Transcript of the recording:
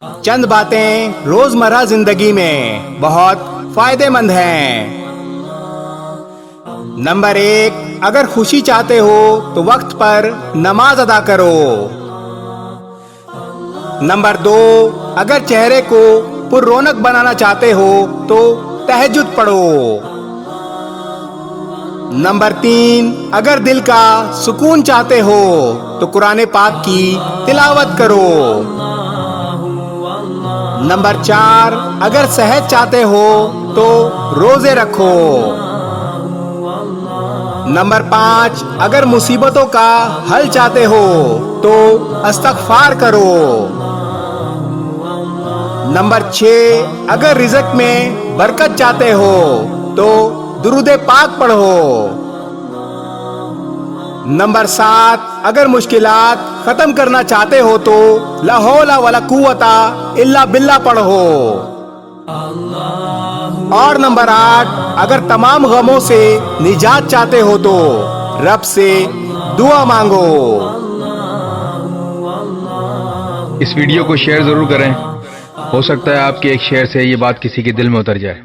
چند باتیں روزمرہ زندگی میں بہت فائدے مند ہیں۔ نمبر 1، اگر خوشی چاہتے ہو تو وقت پر نماز ادا کرو۔ نمبر 2، اگر چہرے کو پر رونق بنانا چاہتے ہو تو تہجد پڑھو۔ نمبر 3، اگر دل کا سکون چاہتے ہو تو قرآن پاک کی تلاوت کرو۔ نمبر 4، اگر صحت چاہتے ہو تو روزے رکھو۔ نمبر 5، اگر مصیبتوں کا حل چاہتے ہو تو استغفار کرو۔ نمبر 6، اگر رزق میں برکت چاہتے ہو تو درود پاک پڑھو۔ نمبر 7، اگر مشکلات ختم کرنا چاہتے ہو تو لا حول ولا قوت الا باللہ پڑھو۔ اور نمبر 8، اگر تمام غموں سے نجات چاہتے ہو تو رب سے دعا مانگو۔ اس ویڈیو کو شیئر ضرور کریں، ہو سکتا ہے آپ کے ایک شیئر سے یہ بات کسی کے دل میں اتر جائے۔